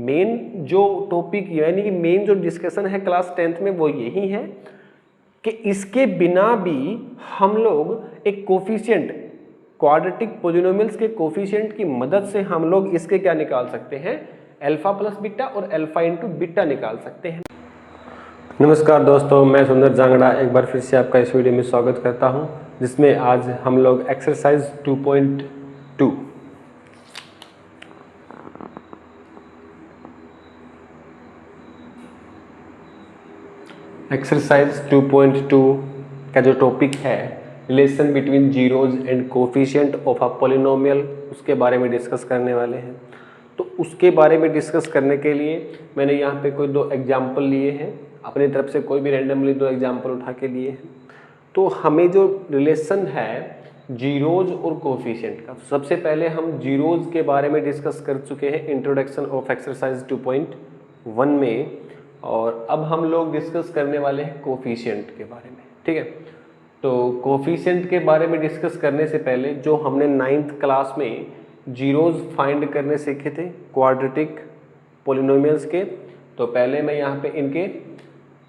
Main जो topic यानी कि मेन जो डिस्कशन है क्लास 10th में वो यही है कि इसके बिना भी हम लोग एक कोफिशिएंट क्वाड्रेटिक पॉलिनोमियल्स के कोफिशिएंट की मदद से हम लोग इसके क्या निकाल सकते हैं, अल्फा प्लस बीटा और अल्फा इंटू बीटा निकाल सकते हैं। नमस्कार दोस्तों, मैं सुंदर जांगड़ा एक बार फिर से आपका इस वीडियो में स्वागत करता हूं, जिसमें आज हम लोग एक्सरसाइज 2.2 एक्सरसाइज 2.2 का जो टॉपिक है relation between zeros and coefficient of a polynomial, उसके बारे में डिस्कस करने वाले हैं। तो उसके बारे में डिस्कस करने के लिए मैंने यहाँ पे कोई दो एग्जाम्पल लिए हैं, अपनी तरफ से कोई भी रैंडमली दो एग्जाम्पल उठा के लिए हैं। तो हमें जो रिलेशन है जीरोज और कोफिशिएंट का, सबसे पहले हम जीरोज के बारे में डिस्कस कर चुके हैं इंट्रोडक्शन ऑफ एक्सरसाइज 2.1 में, और अब हम लोग डिस्कस करने वाले हैं कोफिशिएंट के बारे में। ठीक है, तो कोफिशिएंट के बारे में डिस्कस करने से पहले जो हमने 9th क्लास में जीरोज फाइंड करने सीखे थे क्वाड्रेटिक पॉलिनोमियल्स के, तो पहले मैं यहाँ पे इनके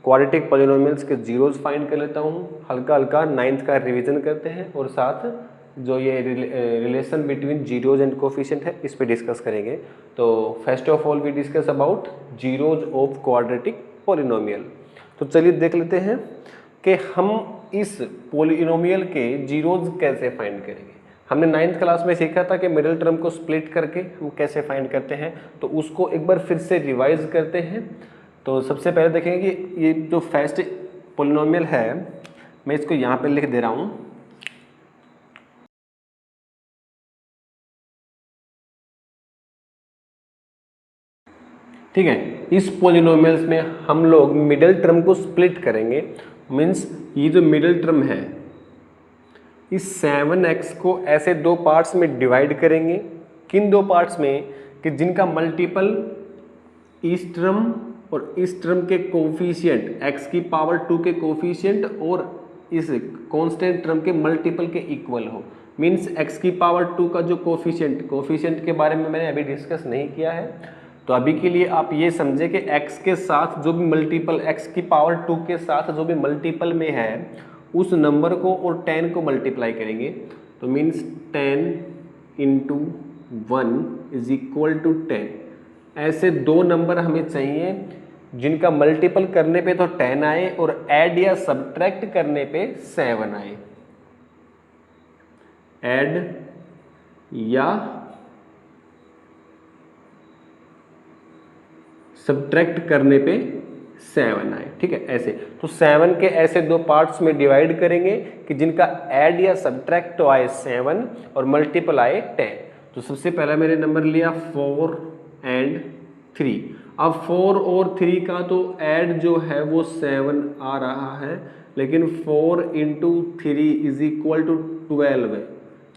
क्वाड्रेटिक पॉलिनोमियल्स के जीरोज फाइंड कर लेता हूँ। हल्का हल्का 9th का रिवीजन करते हैं और साथ जो ये relation between zeros and coefficient है इस पे डिस्कस करेंगे। तो first of all we discuss about zeros of quadratic polynomial. तो चलिए देख लेते हैं कि हम इस पॉलिनोमियल के जीरोज कैसे फाइंड करेंगे। हमने 9th क्लास में सीखा था कि मिडिल टर्म को स्प्लिट करके हम कैसे फाइंड करते हैं, तो उसको एक बार फिर से रिवाइज करते हैं। तो सबसे पहले देखेंगे कि ये जो फर्स्ट पॉलिनोमियल है, मैं इसको यहाँ पे लिख दे रहा हूँ। ठीक है, इस पॉलिनोमियल्स में हम लोग मिडिल टर्म को स्प्लिट करेंगे। मीन्स ये जो मिडिल टर्म है इस 7x को ऐसे दो पार्ट्स में डिवाइड करेंगे। किन दो पार्ट्स में कि जिनका मल्टीपल इस टर्म और इस टर्म के कोफिशिएंट x की पावर 2 के कोफिशिएंट और इस कांस्टेंट टर्म के मल्टीपल के इक्वल हो। मीन्स x की पावर 2 का जो कोफिशिएंट के बारे में मैंने अभी डिस्कस नहीं किया है, तो अभी के लिए आप ये समझे कि x के साथ जो भी मल्टीपल x की पावर 2 के साथ जो भी मल्टीपल में है उस नंबर को और 10 को मल्टीप्लाई करेंगे। तो means 10 into 1 is equal to 10। ऐसे दो नंबर हमें चाहिए जिनका मल्टीपल करने पे तो 10 आए और ऐड या सब्ट्रैक्ट करने पे 7 आए। ऐड या सब्ट्रैक्ट करने पे 7 आए। ठीक है, ऐसे तो 7 के ऐसे दो पार्ट्स में डिवाइड करेंगे कि जिनका ऐड या सब्ट्रैक्ट तो आए 7 और मल्टीपल आए 10। तो सबसे पहला मैंने नंबर लिया 4 एंड 3। अब 4 और 3 का तो ऐड जो है वो 7 आ रहा है, लेकिन 4 इंटू 3 इज इक्वल टू 12 है,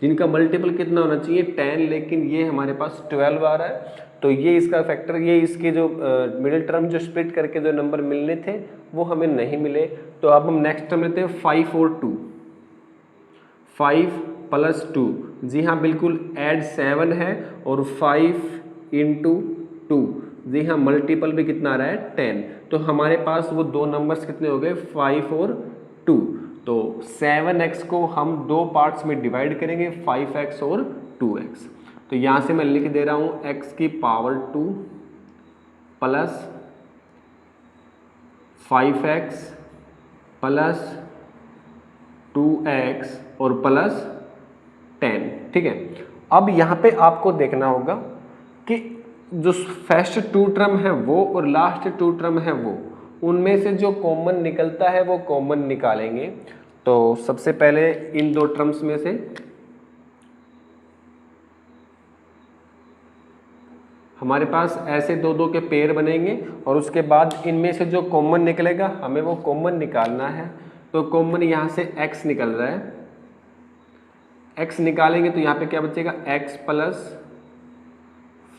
जिनका मल्टीपल कितना होना चाहिए 10, लेकिन ये हमारे पास 12 आ रहा है। तो ये इसका फैक्टर, ये इसके जो मिडिल टर्म जो स्प्लिट करके जो नंबर मिलने थे वो हमें नहीं मिले। तो अब हम नेक्स्ट टर्म लेते हैं 5 और 2। 5 प्लस 2, जी हाँ बिल्कुल ऐड 7 है और 5 इंटू 2, जी हाँ मल्टीपल भी कितना आ रहा है 10। तो हमारे पास वो दो नंबर्स कितने हो गए 5 और 2। तो 7x को हम दो पार्ट्स में डिवाइड करेंगे 5x और 2x। तो यहाँ से मैं लिख दे रहा हूँ x की power 2 plus 5x plus 2x और प्लस 10। ठीक है, अब यहाँ पे आपको देखना होगा कि जो फर्स्ट 2 टर्म है वो और लास्ट 2 टर्म है वो, उनमें से जो कॉमन निकलता है वो कॉमन निकालेंगे। तो सबसे पहले इन दो टर्म्स में से हमारे पास ऐसे दो दो के पेयर बनेंगे और उसके बाद इनमें से जो कॉमन निकलेगा हमें वो कॉमन निकालना है। तो कॉमन यहाँ से x निकल रहा है, x निकालेंगे तो यहाँ पे क्या बचेगा x प्लस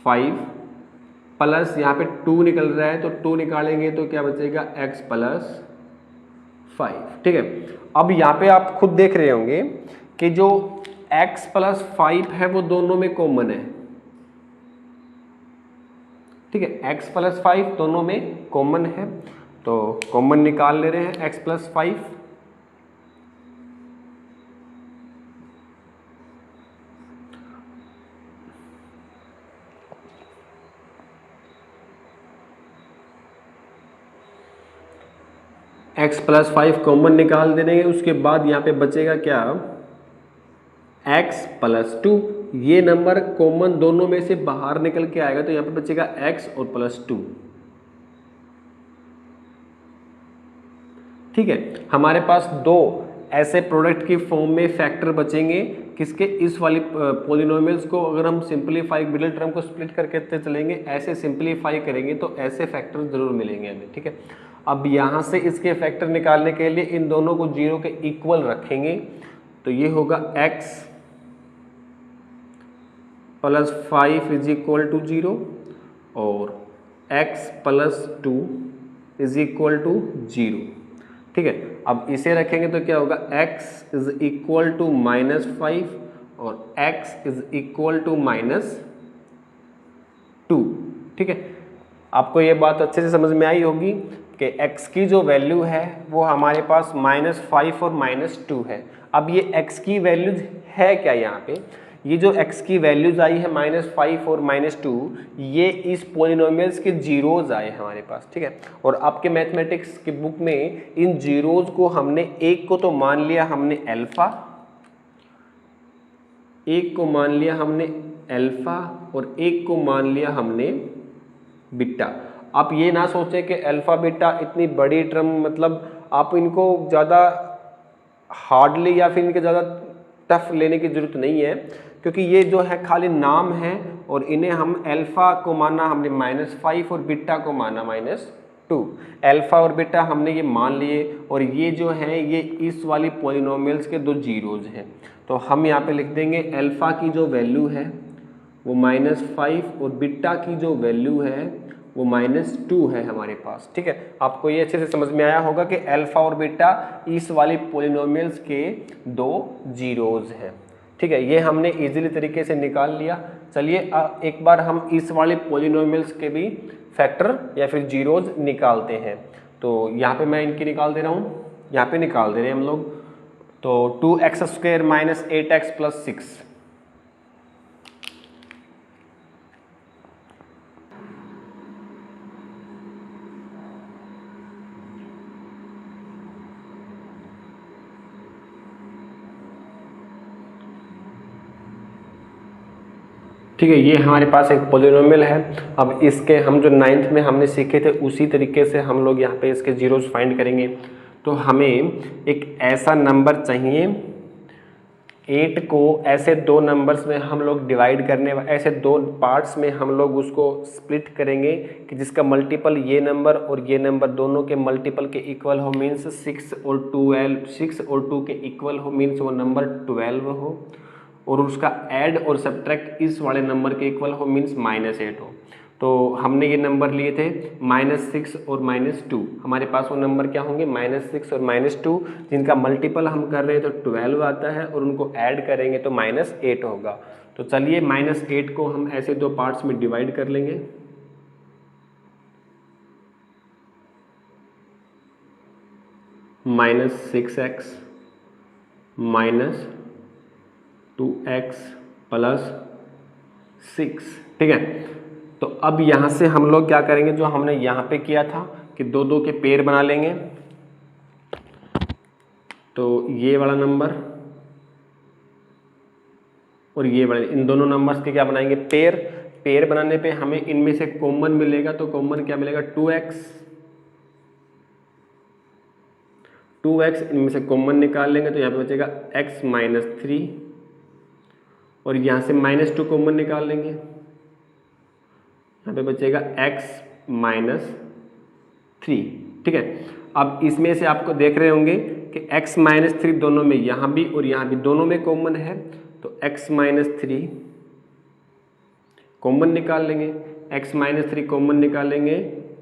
5 प्लस यहाँ पे 2 निकल रहा है, तो 2 निकालेंगे तो क्या बचेगा x प्लस 5। ठीक है, अब यहाँ पे आप खुद देख रहे होंगे कि जो x प्लस 5 है वो दोनों में कॉमन है। ठीक है। x प्लस 5 दोनों में कॉमन है, तो कॉमन निकाल ले रहे हैं x plus 5। x plus 5 common निकाल दे देंगे, उसके बाद यहाँ पे बचेगा क्या, x प्लस 2। ये नंबर कॉमन दोनों में से बाहर निकल के आएगा, तो यहाँ पे बचेगा x और प्लस 2। ठीक है, हमारे पास दो ऐसे प्रोडक्ट की फॉर्म में फैक्टर बचेंगे किसके, इस वाली पॉलिनोमियल्स को अगर हम सिंपलीफाई मिडिल टर्म को स्प्लिट करके चलेंगे, ऐसे सिंपलीफाई करेंगे तो ऐसे फैक्टर जरूर मिलेंगे हमें। ठीक है, अब यहाँ से इसके फैक्टर निकालने के लिए इन दोनों को 0 के इक्वल रखेंगे, तो ये होगा x plus 5 is equal to 0 और x plus 2 is equal to 0। ठीक है, अब इसे रखेंगे तो क्या होगा, x इज इक्वल टू -5 और x इज इक्वल टू -2। ठीक है, आपको ये बात अच्छे से समझ में आई होगी कि x की जो वैल्यू है वो हमारे पास -5 और -2 है। अब ये x की वैल्यूज है क्या, यहाँ पे ये जो x की वैल्यूज आई है -5 और -2, ये इस पॉलिनोमियल्स के जीरोज आए हमारे पास। ठीक है, और आपके मैथमेटिक्स की बुक में इन जीरोज को हमने एक को तो मान लिया हमने अल्फा, एक को मान लिया हमने अल्फा और एक को मान लिया हमने बीटा। आप ये ना सोचें कि अल्फा बीटा इतनी बड़ी टर्म, मतलब आप इनको ज़्यादा हार्डली या फिर इनके ज़्यादा टफ लेने की ज़रूरत नहीं है, क्योंकि ये जो है खाली नाम है और इन्हें हम अल्फा को माना हमने -5 और बीटा को माना -2। अल्फा और बीटा हमने ये मान लिए और ये जो है ये इस वाली पॉलिनोमियल्स के दो जीरोज हैं, तो हम यहाँ पे लिख देंगे अल्फा की जो वैल्यू है वो -5 और बीटा की जो वैल्यू है वो -2 है हमारे पास। ठीक है, आपको ये अच्छे से समझ में आया होगा कि अल्फा और बीटा इस वाली पॉलिनोमियल्स के दो जीरोज हैं। ठीक है, ये हमने इजीली तरीके से निकाल लिया। चलिए एक बार हम इस वाले पॉलिनोमियल्स के भी फैक्टर या फिर जीरोज निकालते हैं। तो यहाँ पे मैं इनकी निकाल दे रहा हूँ, यहाँ पे निकाल दे रहे हैं हम लोग। तो 2x² - 8x + 6। ठीक है, ये हमारे पास एक पॉलिनोमियल है। अब इसके हम जो 9th में हमने सीखे थे उसी तरीके से हम लोग यहाँ पे इसके जीरोस फाइंड करेंगे। तो हमें एक ऐसा नंबर चाहिए, 8 को ऐसे दो नंबर्स में हम लोग डिवाइड करने, ऐसे दो पार्ट्स में हम लोग उसको स्प्लिट करेंगे कि जिसका मल्टीपल ये नंबर और ये नंबर दोनों के मल्टीपल के इक्वल हो, मीन्स 6 और 2 के इक्वल हो, मीन्स वो नंबर 12 हो, और उसका ऐड और सब्ट्रैक्ट इस वाले नंबर के इक्वल हो, मीन्स -8 हो। तो हमने ये नंबर लिए थे -6 और -2। हमारे पास वो नंबर क्या होंगे, -6 और -2, जिनका मल्टीपल हम कर रहे हैं तो 12 आता है और उनको ऐड करेंगे तो -8 होगा। तो चलिए -8 को हम ऐसे दो पार्ट्स में डिवाइड कर लेंगे। -6x -2x + 6। ठीक है, तो अब यहाँ से हम लोग क्या करेंगे, जो हमने यहाँ पे किया था कि दो दो के पेयर बना लेंगे। तो ये वाला नंबर और ये वाले, इन दोनों नंबर्स के क्या बनाएंगे, पेयर। पेयर बनाने पे हमें इनमें से कॉमन मिलेगा, तो कॉमन क्या मिलेगा, 2x इनमें से कॉमन निकाल लेंगे तो यहाँ पे बचेगा x - 3 और यहाँ से -2 कॉमन निकाल लेंगे, यहाँ पे बचेगा x - 3। ठीक है, अब इसमें से आपको देख रहे होंगे कि x - 3 दोनों में, यहाँ भी और यहाँ भी दोनों में कॉमन है, तो x - 3 कॉमन निकाल लेंगे। x - 3 कॉमन निकालेंगे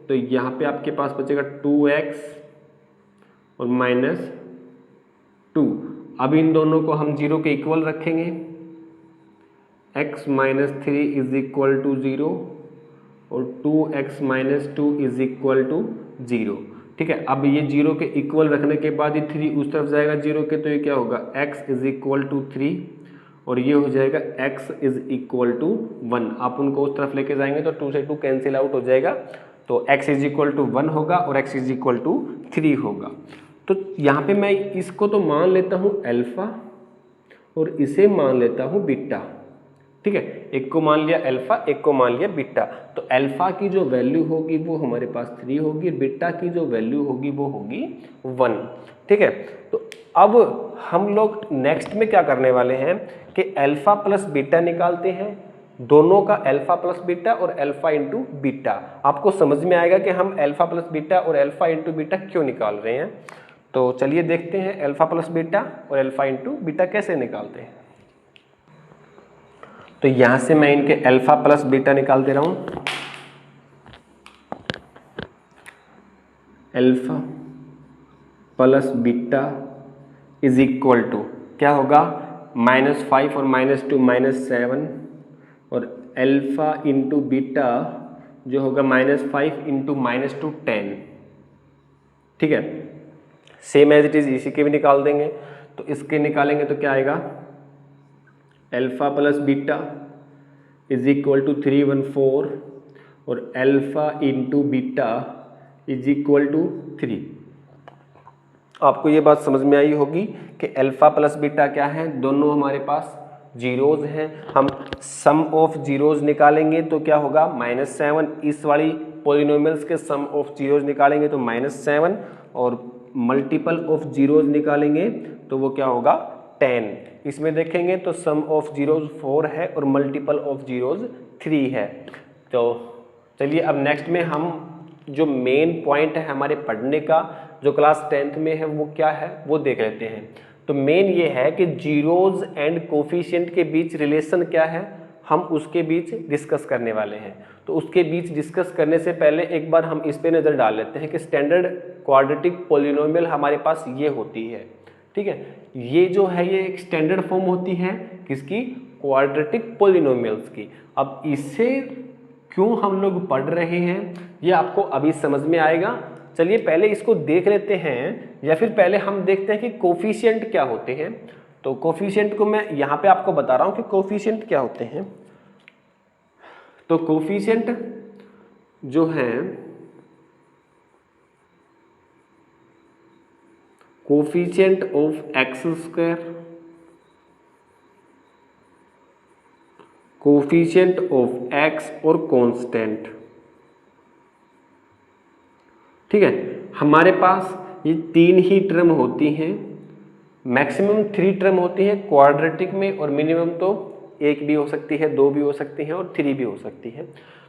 तो यहाँ पे आपके पास बचेगा 2x और -2। अब इन दोनों को हम 0 के इक्वल रखेंगे, x - 3 = 0 और 2x minus 2 is equal to 0। ठीक है, अब ये 0 के इक्वल रखने के बाद ये 3 उस तरफ जाएगा 0 के, तो ये क्या होगा x इज इक्वल टू 3 और ये हो जाएगा x इज इक्वल टू 1। आप उनको उस तरफ लेके जाएंगे तो 2 से 2 कैंसिल आउट हो जाएगा, तो x इज इक्वल टू 1 होगा और x इज इक्वल टू 3 होगा। तो यहाँ पे मैं इसको तो मान लेता हूँ अल्फा और इसे मान लेता हूँ बीटा। ठीक है, एक को मान लिया अल्फा, एक को मान लिया बीटा। तो अल्फा की जो वैल्यू होगी वो हमारे पास 3 होगी, बीटा की जो वैल्यू होगी वो होगी 1। ठीक है, तो अब हम लोग नेक्स्ट में क्या करने वाले हैं कि अल्फा प्लस बीटा निकालते हैं, दोनों का अल्फा प्लस बीटा और अल्फा इंटू बीटा। आपको समझ में आएगा कि हम अल्फा प्लस बीटा और अल्फा इंटू बीटा क्यों निकाल रहे हैं। तो चलिए देखते हैं अल्फा प्लस बीटा और अल्फा इंटू बीटा कैसे निकालते हैं। तो यहां से मैं इनके अल्फा प्लस बीटा निकाल दे रहा हूं। Alpha plus beta is equal to क्या होगा, -5 और -2 -7 और अल्फा इंटू बीटा जो होगा -5 इंटू -2 10। ठीक है, सेम एज इट इज इसी के भी निकाल देंगे। तो इसके निकालेंगे तो क्या आएगा, alpha plus beta is equal to 314 और alpha into beta is equal to 3। आपको ये बात समझ में आई होगी कि अल्फा प्लस बीटा क्या है, दोनों हमारे पास जीरोज हैं। हम सम ऑफ जीरोज निकालेंगे तो क्या होगा -7। इस वाली पॉलिनोमियल्स के सम ऑफ जीरोज निकालेंगे तो -7 और मल्टीपल ऑफ जीरोज निकालेंगे तो वो क्या होगा 10। इसमें देखेंगे तो सम ऑफ जीरोज 4 है और मल्टीपल ऑफ जीरोज 3 है। तो चलिए अब नेक्स्ट में हम जो मेन पॉइंट है हमारे पढ़ने का जो क्लास 10th में है वो क्या है वो देख लेते हैं। तो मेन ये है कि जीरोज एंड कोफिशिएंट के बीच रिलेशन क्या है, हम उसके बीच डिस्कस करने वाले हैं। तो उसके बीच डिस्कस करने से पहले एक बार हम इस पे नज़र डाल लेते हैं कि स्टैंडर्ड क्वाड्रेटिक पॉलिनोमियल हमारे पास ये होती है। ठीक है, ये जो है ये एक स्टैंडर्ड फॉर्म होती है किसकी, क्वाड्रेटिक पॉलिनोमियल्स की। अब इसे क्यों हम लोग पढ़ रहे हैं ये आपको अभी समझ में आएगा। चलिए पहले इसको देख लेते हैं, या फिर पहले हम देखते हैं कि कोफिशिएंट क्या होते हैं। तो कोफिशिएंट को मैं यहाँ पे आपको बता रहा हूँ कि कोफिशिएंट क्या होते हैं। तो कोफिशिएंट जो है, coefficient of x square, coefficient of x और कांस्टेंट। ठीक है, हमारे पास ये 3 ही टर्म होती हैं, मैक्सिमम 3 टर्म होती हैं क्वाड्रेटिक में और मिनिमम तो 1 भी हो सकती है, 2 भी हो सकती हैं और 3 भी हो सकती है।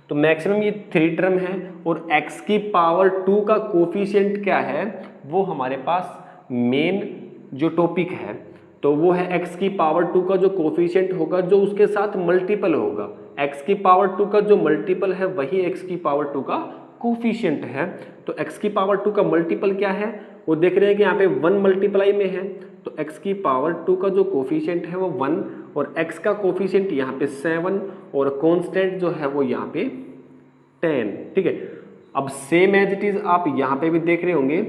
तो मैक्सिमम ये 3 टर्म है और x की पावर 2 का कोफिशिएंट क्या है वो हमारे पास मेन जो टॉपिक है तो वो है x की पावर 2 का जो कोफिशिएंट होगा जो उसके साथ मल्टीपल होगा। x की पावर 2 का जो मल्टीपल है वही x की पावर 2 का कोफिशिएंट है। तो x की पावर 2 का मल्टीपल क्या है वो देख रहे हैं कि यहाँ पे 1 मल्टीप्लाई में है, तो x की पावर 2 का जो कोफिशिएंट है वो 1 और x का कोफिशिएंट यहाँ पे 7 और कांस्टेंट जो है वो यहाँ पे 10। ठीक है, अब सेम एज इट इज आप यहाँ पे भी देख रहे होंगे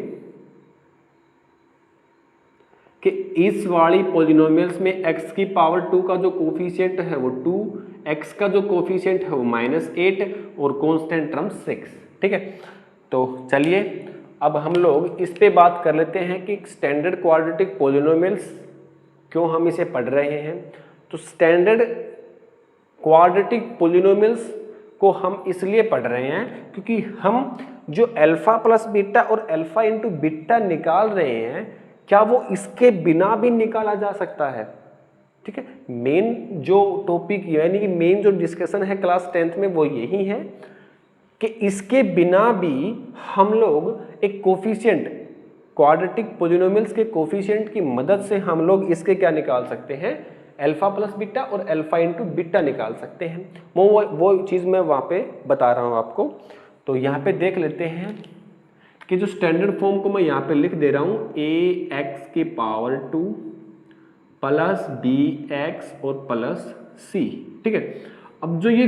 कि इस वाली पॉलिनोमियल्स में x की पावर 2 का जो कोफिशिएंट है वो 2, x का जो कोफिशिएंट है वो -8 और कांस्टेंट टर्म 6। ठीक है, तो चलिए अब हम लोग इस पे बात कर लेते हैं कि स्टैंडर्ड क्वाड्रेटिक पॉलिनोमियल्स क्यों हम इसे पढ़ रहे हैं। तो स्टैंडर्ड क्वाड्रेटिक पॉलिनोमियल्स को हम इसलिए पढ़ रहे हैं क्योंकि हम जो अल्फा प्लस बीटा और अल्फा इंटू बीटा निकाल रहे हैं क्या वो इसके बिना भी निकाला जा सकता है। ठीक है, मेन जो टॉपिक यानी कि मेन जो डिस्कशन है क्लास 10th में वो यही है कि इसके बिना भी हम लोग एक कोफिशिएंट क्वाड्रेटिक पॉलिनोमियल्स के कोफिशिएंट की मदद से हम लोग इसके क्या निकाल सकते हैं, अल्फा प्लस बीटा और अल्फा इंटू बीटा निकाल सकते हैं। वो चीज़ मैं वहाँ पे बता रहा हूँ आपको। तो यहाँ पे देख लेते हैं कि जो स्टैंडर्ड फॉर्म को मैं यहाँ पे लिख दे रहा हूँ ax की पावर 2 प्लस bx और प्लस c। ठीक है, अब जो ये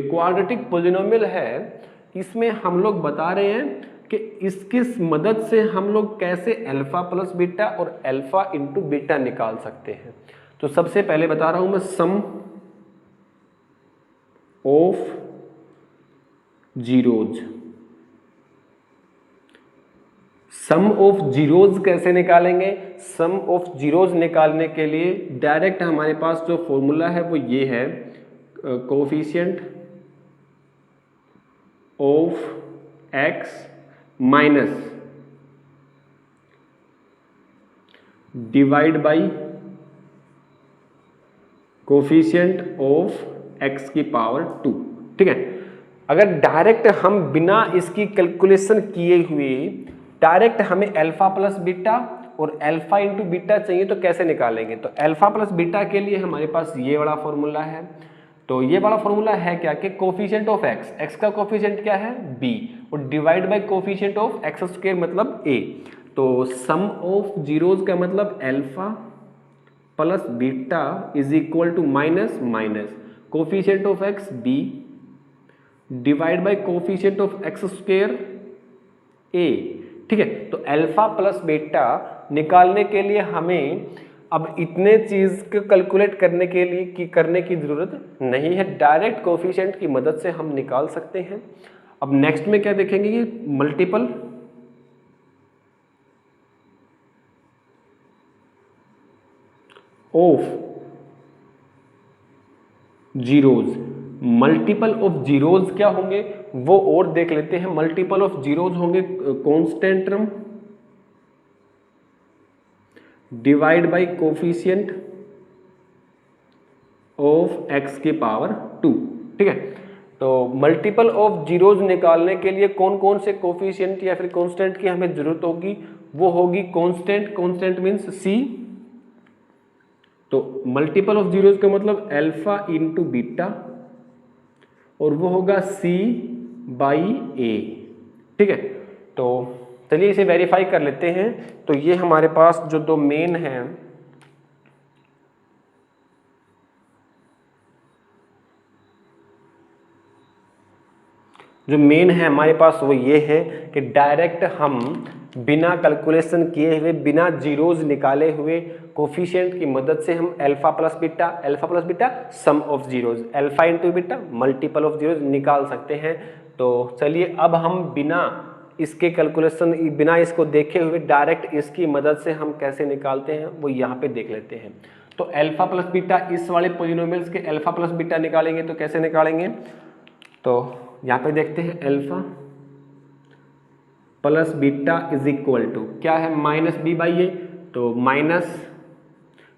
क्वाड्रेटिक पॉलिनोमियल है, इसमें हम लोग बता रहे हैं कि इसकी मदद से हम लोग कैसे अल्फा प्लस बीटा और अल्फा इंटू बीटा निकाल सकते हैं। तो सबसे पहले बता रहा हूं मैं sum of zeros. Sum of zeros कैसे निकालेंगे? सम ऑफ जीरोज निकालने के लिए डायरेक्ट हमारे पास जो फॉर्मूला है वो ये है, coefficient of x minus divide by coefficient of x की पावर 2। ठीक है, अगर डायरेक्ट हम बिना इसकी कैलकुलेशन किए हुए डायरेक्ट हमें अल्फा प्लस बीटा और अल्फा इंटू बीटा चाहिए तो कैसे निकालेंगे? तो अल्फा प्लस बीटा के लिए हमारे पास ये वाला फॉर्मूला है। तो ये वाला फॉर्मूला है क्या कि कोफिशिएंट ऑफ एक्स, एक्स का कोफिशिएंट क्या है b, और divide by coefficient of x square मतलब a। तो सम ऑफ जीरोज का मतलब alpha plus beta is equal to minus minus coefficient of x b divide by coefficient of x square a। ठीक है, तो अल्फा प्लस बीटा निकालने के लिए हमें अब इतने चीज को कैलकुलेट करने की जरूरत नहीं है, डायरेक्ट कोफिशिएंट की मदद से हम निकाल सकते हैं। अब नेक्स्ट में क्या देखेंगे, ये multiple of zeros. Multiple of zeros क्या होंगे वो और देख लेते हैं। मल्टीपल ऑफ जीरोज होंगे constant term divide by coefficient of x की पावर 2। ठीक है, तो मल्टीपल ऑफ जीरोज निकालने के लिए कौन कौन से कोफिशिएंट या फिर कांस्टेंट की हमें जरूरत होगी? वो होगी कांस्टेंट, कांस्टेंट मींस सी। तो मल्टीपल ऑफ जीरोज का मतलब अल्फा इंटू बीटा और वो होगा सी बाई ए। ठीक है, तो चलिए इसे वेरीफाई कर लेते हैं। तो ये हमारे पास जो दो मेन हैं, हमारे पास वो ये है कि डायरेक्ट हम बिना कैलकुलेशन किए हुए, बिना जीरोज निकाले हुए कोफिशिएंट की मदद से हम alpha plus beta some of zeros, alpha into beta multiple of zeros निकाल सकते हैं। तो चलिए अब हम बिना इसके कैलकुलेशन, बिना इसको देखे हुए डायरेक्ट इसकी मदद से हम कैसे निकालते हैं वो यहाँ पे देख लेते हैं। तो अल्फा प्लस बीटा, इस वाले पॉलिनोमियल्स के अल्फा प्लस बीटा निकालेंगे तो कैसे निकालेंगे? तो यहाँ पे देखते हैं alpha plus beta is equal to क्या है, माइनस बी बाई ए। तो माइनस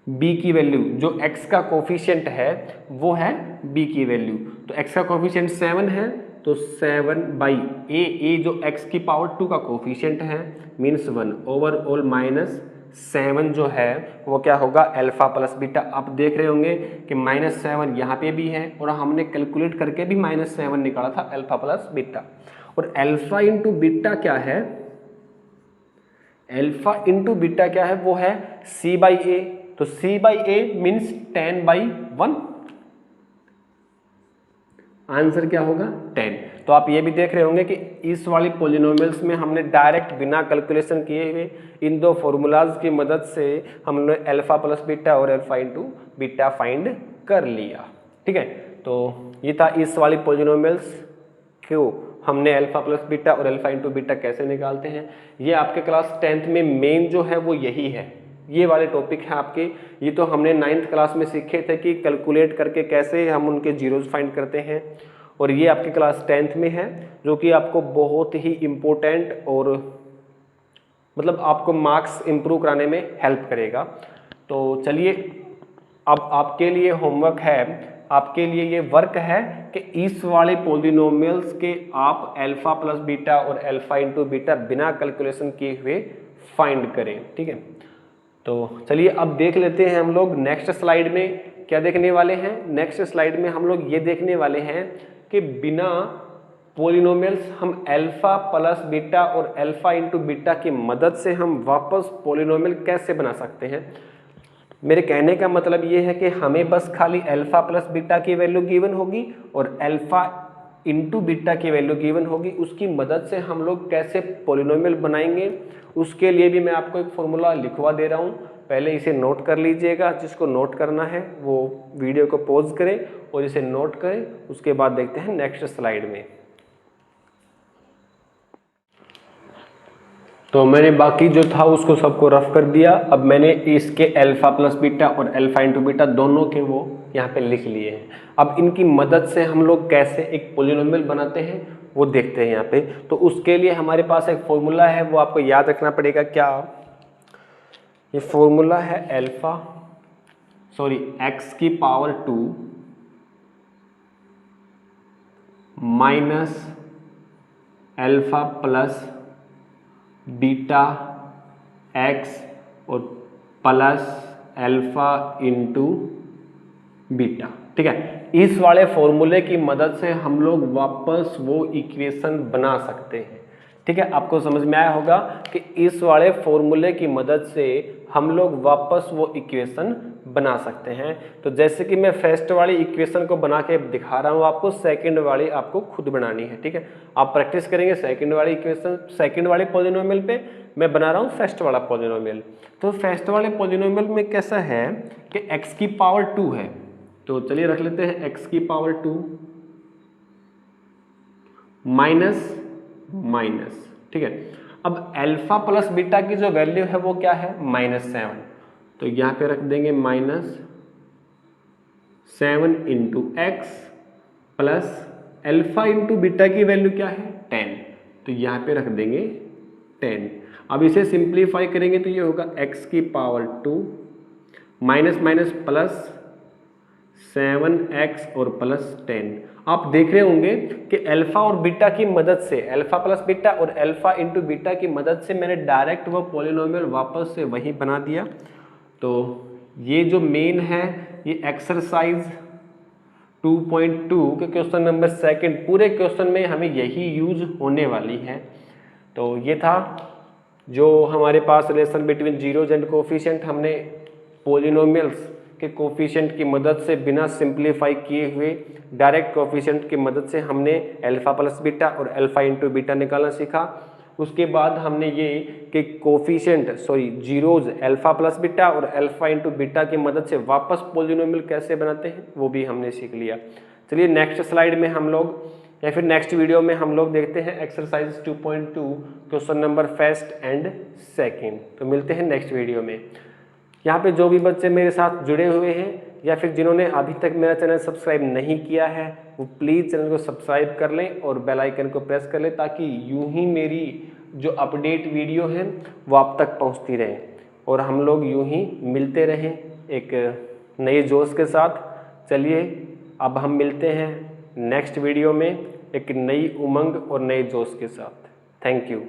बी की वैल्यू जो x का कोफिशिएंट है वो है b की वैल्यू। तो x का कोफिशिएंट 7 है तो 7 बाई ए जो x की पावर 2 का कोफिशिएंट है मीन्स 1 ओवरऑल माइनस 7 जो है वो क्या होगा, अल्फा प्लस बीटा। आप देख रहे होंगे कि -7 यहाँ पे भी है और हमने कैलकुलेट करके भी -7 निकाला था अल्फा प्लस बीटा। और अल्फा इंटू बीटा क्या है, अल्फा इंटू बीटा क्या है, वो है c बाई ए। तो c by A means 10/1, answer क्या होगा 10। तो आप ये भी देख रहे होंगे कि इस वाली पॉलिनोमियल्स में हमने डायरेक्ट बिना कैलकुलेशन किए हुए इन दो फॉर्मूलाज की मदद से हमने अल्फा प्लस बीटा और अल्फा इंटू बीटा फाइंड कर लिया। ठीक है, तो ये था इस वाली पॉलिनोमियल्स क्यों हमने अल्फा प्लस बीटा और अल्फा इंटू बीटा कैसे निकालते हैं। ये आपके क्लास 10th में मेन जो है वो यही है, ये वाले टॉपिक है आपके। ये तो हमने 9th क्लास में सीखे थे कि कैलकुलेट करके कैसे हम उनके जीरोज फाइंड करते हैं, और ये आपके क्लास 10th में है जो कि आपको बहुत ही इम्पोर्टेंट और मतलब आपको मार्क्स इम्प्रूव कराने में हेल्प करेगा। तो चलिए अब आपके लिए होमवर्क है, आपके लिए ये वर्क है कि इस वाले पॉलिनोमियल्स के आप अल्फा प्लस बीटा और अल्फा इंटू बीटा बिना कैलकुलेशन किए हुए फाइंड करें। ठीक है, तो चलिए अब देख लेते हैं हम लोग नेक्स्ट स्लाइड में क्या देखने वाले हैं। नेक्स्ट स्लाइड में हम लोग ये देखने वाले हैं कि बिना पॉलिनोमियल्स हम अल्फा प्लस बीटा और अल्फा इंटू बीटा की मदद से हम वापस पॉलिनोमियल कैसे बना सकते हैं। मेरे कहने का मतलब ये है कि हमें बस खाली अल्फा प्लस बीटा की वैल्यू गिवन होगी और अल्फा इंटू बीटा की वैल्यू गिवन होगी, उसकी मदद से हम लोग कैसे पॉलिनोमियल बनाएंगे उसके लिए भी मैं आपको एक फॉर्मूला लिखवा दे रहा हूँ। पहले इसे नोट कर लीजिएगा, जिसको नोट करना है वो वीडियो को पॉज करें और इसे नोट करें। उसके बाद देखते हैं नेक्स्ट स्लाइड में। तो मैंने बाकी जो था उसको सबको रफ कर दिया। अब मैंने इसके अल्फा प्लस बीटा और अल्फा इंटू बीटा दोनों के वो यहाँ पे लिख लिए हैं। अब इनकी मदद से हम लोग कैसे एक पॉलिनोमियल बनाते हैं वो देखते हैं यहाँ पे। तो उसके लिए हमारे पास एक फॉर्मूला है, वो आपको याद रखना पड़ेगा। क्या ये फॉर्मूला है? एक्स की power 2 minus alpha plus beta x और प्लस अल्फा इंटू बीटा। ठीक है, इस वाले फॉर्मूले की मदद से हम लोग वापस वो इक्वेशन बना सकते हैं। ठीक है, आपको समझ में आया होगा कि इस वाले फॉर्मूले की मदद से हम लोग वापस वो इक्वेशन बना सकते हैं। तो जैसे कि मैं फर्स्ट वाली इक्वेशन को बना के दिखा रहा हूँ आपको, सेकंड वाली आपको खुद बनानी है। ठीक है, आप प्रैक्टिस करेंगे सेकंड वाली इक्वेशन, सेकंड वाले पॉलिनोमियल पे। मैं बना रहा हूँ फर्स्ट वाला पॉलिनोमियल। तो फर्स्ट वाले पॉलिनोमियल में कैसा है कि x की पावर 2 है, तो चलिए रख लेते हैं x की पावर 2 माइनस माइनस। ठीक है, अब अल्फा प्लस बीटा की जो वैल्यू है वो क्या है? -7। तो यहाँ पे रख देंगे -7 into x plus alpha into beta की वैल्यू क्या है? 10। तो यहाँ पे रख देंगे 10। अब इसे सिंप्लीफाई करेंगे तो ये होगा x की power 2 minus minus plus 7x और प्लस 10। आप देख रहे होंगे कि अल्फा और बीटा की मदद से, अल्फा प्लस बीटा और अल्फा इंटू बीटा की मदद से मैंने डायरेक्ट वो पॉलिनोमियल वापस से वही बना दिया। तो ये जो मेन है ये एक्सरसाइज 2.2 के क्वेश्चन नंबर 2 पूरे क्वेश्चन में हमें यही यूज होने वाली है। तो ये था जो हमारे पास relation between zeros and coefficient. हमने पॉलिनोमियल्स के कोफिशिएंट की मदद से बिना सिंप्लीफाई किए हुए डायरेक्ट कोफिशिएंट की मदद से हमने अल्फा प्लस बीटा और अल्फा इंटू बीटा निकालना सीखा। उसके बाद हमने ये कि coefficient zeros alpha plus beta और अल्फा इंटू बीटा की मदद से वापस पॉलिनोमियल कैसे बनाते हैं वो भी हमने सीख लिया। चलिए नेक्स्ट स्लाइड में हम लोग या फिर नेक्स्ट वीडियो में हम लोग देखते हैं exercise 2.2 question number first and second. तो मिलते हैं नेक्स्ट वीडियो में। यहाँ पे जो भी बच्चे मेरे साथ जुड़े हुए हैं या फिर जिन्होंने अभी तक मेरा चैनल सब्सक्राइब नहीं किया है वो प्लीज़ चैनल को सब्सक्राइब कर लें और बेल आइकन को प्रेस कर लें, ताकि यूं ही मेरी जो अपडेट वीडियो है वो आप तक पहुँचती रहे और हम लोग यूं ही मिलते रहें एक नए जोश के साथ। चलिए अब हम मिलते हैं नेक्स्ट वीडियो में एक नई उमंग और नए जोश के साथ। Thank you.